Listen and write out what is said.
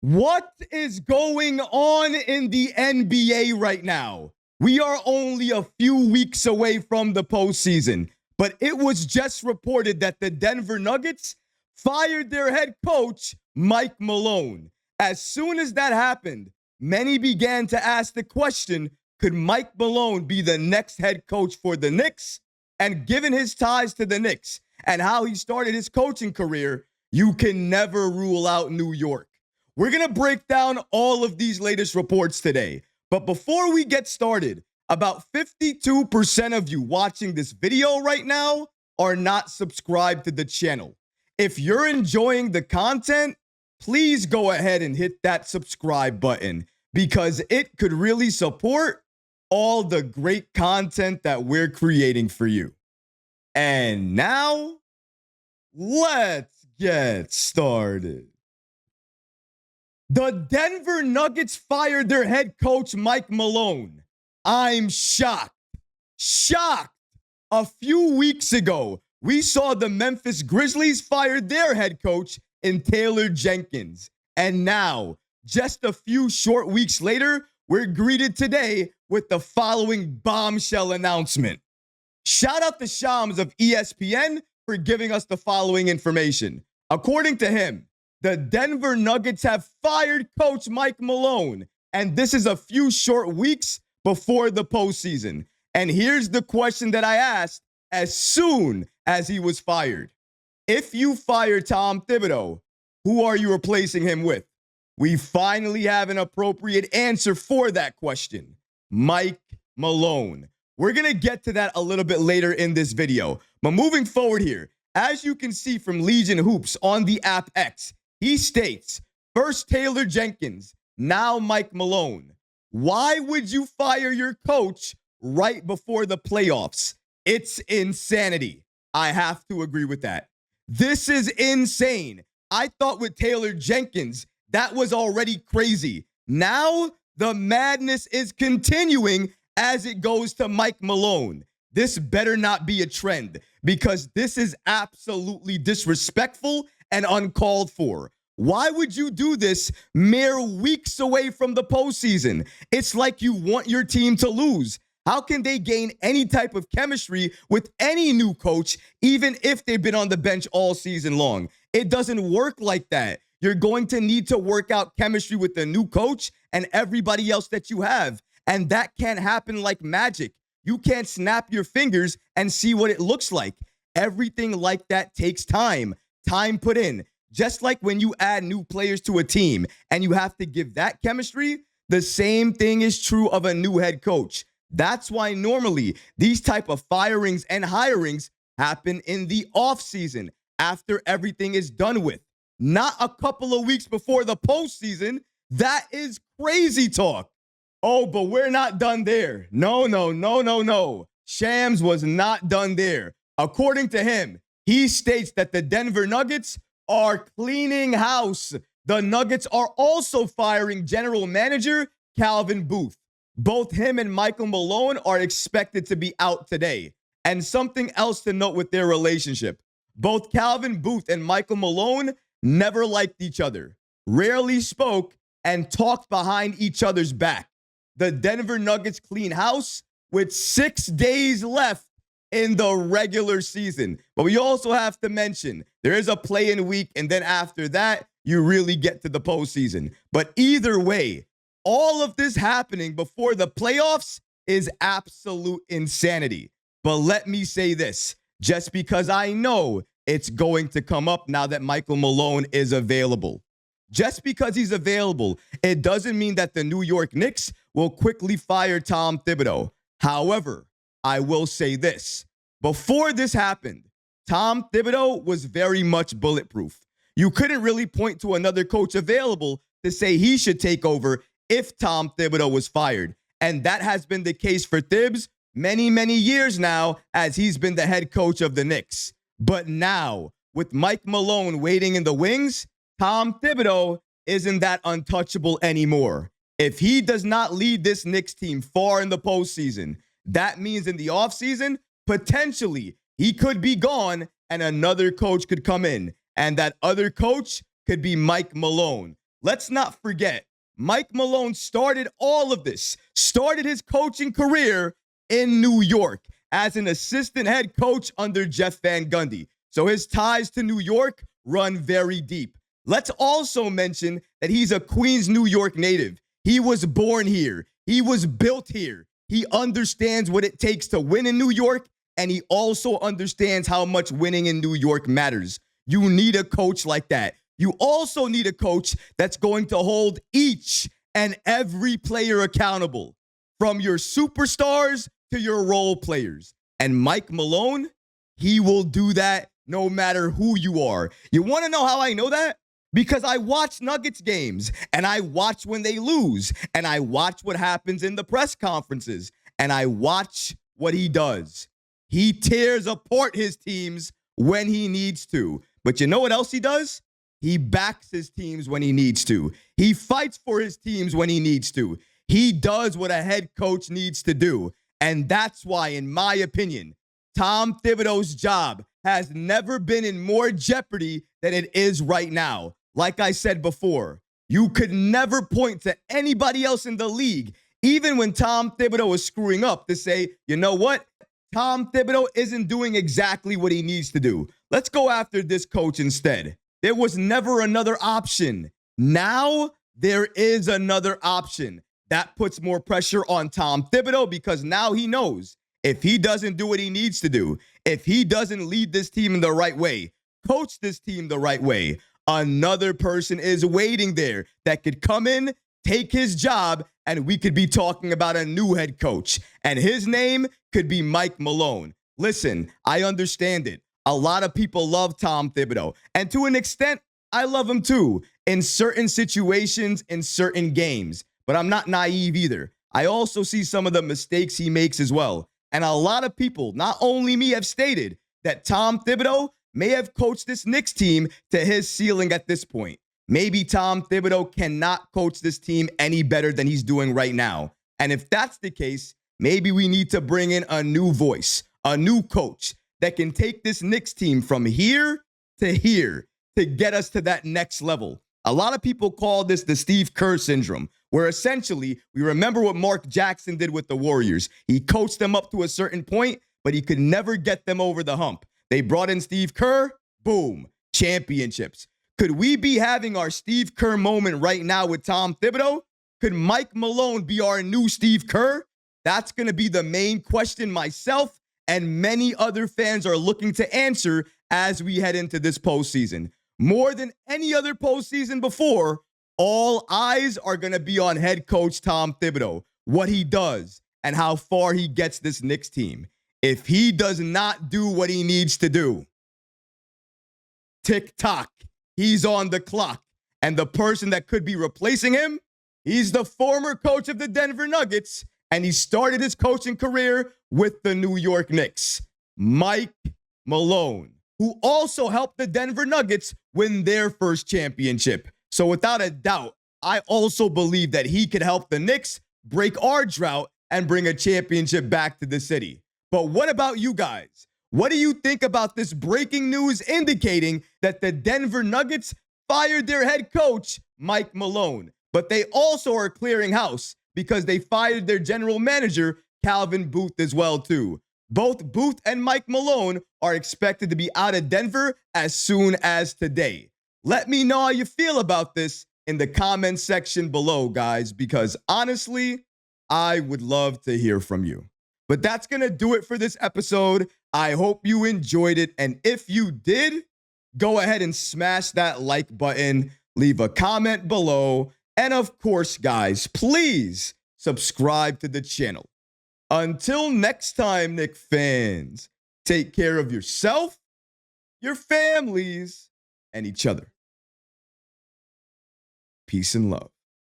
What is going on in the NBA right now? We are only a few weeks away from the postseason, but it was just reported that the Denver Nuggets fired their head coach, Mike Malone. As soon as that happened, many began to ask the question, could Mike Malone be the next head coach for the Knicks? And given his ties to the Knicks and how he started his coaching career, you can never rule out New York. We're going to break down all of these latest reports today. But before we get started, about 52% of you watching this video right now are not subscribed to the channel. If you're enjoying the content, please go ahead and hit that subscribe button because it could really support all the great content that we're creating for you. And now, let's get started. The Denver Nuggets fired their head coach, Mike Malone. I'm shocked. Shocked. A few weeks ago, we saw the Memphis Grizzlies fire their head coach in Taylor Jenkins. And now, just a few short weeks later, we're greeted today with the following bombshell announcement. Shout out to Shams of ESPN for giving us the following information. According to him, the Denver Nuggets have fired coach Mike Malone, and this is a few short weeks before the postseason. And here's the question that I asked as soon as he was fired. If you fire Tom Thibodeau, who are you replacing him with? We finally have an appropriate answer for that question. Mike Malone. We're going to get to that a little bit later in this video. But moving forward here, as you can see from Legion Hoops on the app X, he states, first Taylor Jenkins, now Mike Malone. Why would you fire your coach right before the playoffs? It's insanity. I have to agree with that. This is insane. I thought with Taylor Jenkins, that was already crazy. Now, the madness is continuing as it goes to Mike Malone. This better not be a trend because this is absolutely disrespectful and uncalled for. Why would you do this mere weeks away from the postseason? It's like you want your team to lose. How can they gain any type of chemistry with any new coach, even if they've been on the bench all season long? It doesn't work like that. You're going to need to work out chemistry with the new coach and everybody else that you have. And that can't happen like magic. You can't snap your fingers and see what it looks like. Everything like that takes time put in. Just like when you add new players to a team and you have to give that chemistry, the same thing is true of a new head coach. That's why normally these type of firings and hirings happen in the offseason after everything is done with. Not a couple of weeks before the postseason. That is crazy talk. Oh, but we're not done there. No. Shams was not done there. According to him, he states that the Denver Nuggets are cleaning house. The Nuggets are also firing general manager Calvin Booth. Both him and Michael Malone are expected to be out today. And something else to note with their relationship. Both Calvin Booth and Michael Malone never liked each other, rarely spoke, and talked behind each other's back. The Denver Nuggets clean house with 6 days left in the regular season. But we also have to mention there is a play-in week, and then after that, you really get to the postseason. But either way, all of this happening before the playoffs is absolute insanity. But let me say this, just because I know it's going to come up now that Michael Malone is available. Just because he's available, it doesn't mean that the New York Knicks will quickly fire Tom Thibodeau. However, I will say this. Before this happened, Tom Thibodeau was very much bulletproof. You couldn't really point to another coach available to say he should take over if Tom Thibodeau was fired. And that has been the case for Thibs many years now as he's been the head coach of the Knicks. But now, with Mike Malone waiting in the wings, Tom Thibodeau isn't that untouchable anymore. If he does not lead this Knicks team far in the postseason, that means in the offseason, potentially he could be gone and another coach could come in. And that other coach could be Mike Malone. let's not forget, Mike Malone started all of this, started his coaching career in New York as an assistant head coach under Jeff Van Gundy. So his ties to New York run very deep. Let's also mention that he's a Queens, New York native. He was born here. He was built here. He understands what it takes to win in New York, and he also understands how much winning in New York matters. You need a coach like that. You also need a coach that's going to hold each and every player accountable, from your superstars to your role players. And Mike Malone, he will do that no matter who you are. You want to know how I know that? Because I watch Nuggets games, and I watch when they lose, and I watch what happens in the press conferences, and I watch what he does. He tears apart his teams when he needs to. But you know what else he does? He backs his teams when he needs to. He fights for his teams when he needs to. He does what a head coach needs to do. And that's why, in my opinion, Tom Thibodeau's job has never been in more jeopardy than it is right now. Like I said before, you could never point to anybody else in the league, even when Tom Thibodeau is screwing up, to say, you know what? Tom Thibodeau isn't doing exactly what he needs to do. Let's go after this coach instead. There was never another option. Now there is another option. That puts more pressure on Tom Thibodeau because now he knows if he doesn't do what he needs to do, if he doesn't lead this team in the right way, coach this team the right way, another person is waiting there that could come in, take his job, and we could be talking about a new head coach. And his name could be Mike Malone. Listen, I understand it. A lot of people love Tom Thibodeau. And to an extent, I love him too, in certain situations, in certain games. But I'm not naive either. I also see some of the mistakes he makes as well. And a lot of people, not only me, have stated that Tom Thibodeau may have coached this Knicks team to his ceiling at this point. Maybe Tom Thibodeau cannot coach this team any better than he's doing right now. And if that's the case, maybe we need to bring in a new voice, a new coach that can take this Knicks team from here to get us to that next level. A lot of people call this the Steve Kerr syndrome, where essentially we remember what Mark Jackson did with the Warriors. He coached them up to a certain point, but he could never get them over the hump. They brought in Steve Kerr, boom, championships. Could we be having our Steve Kerr moment right now with Tom Thibodeau? Could Mike Malone be our new Steve Kerr? That's going to be the main question myself and many other fans are looking to answer as we head into this postseason. More than any other postseason before, all eyes are going to be on head coach Tom Thibodeau, what he does, and how far he gets this Knicks team. If he does not do what he needs to do, tick-tock, he's on the clock. And the person that could be replacing him, he's the former coach of the Denver Nuggets, and he started his coaching career with the New York Knicks, Mike Malone, who also helped the Denver Nuggets win their first championship. So without a doubt, I also believe that he could help the Knicks break our drought and bring a championship back to the city. But what about you guys? What do you think about this breaking news indicating that the Denver Nuggets fired their head coach, Mike Malone, but they also are clearing house because they fired their general manager, Calvin Booth, as well, too. Both Booth and Mike Malone are expected to be out of Denver as soon as today. Let me know how you feel about this in the comment section below, guys, because honestly, I would love to hear from you. But that's going to do it for this episode. I hope you enjoyed it. And if you did, go ahead and smash that like button, leave a comment below. And of course, guys, please subscribe to the channel. Until next time, Knicks fans, take care of yourself, your families, and each other. Peace and love.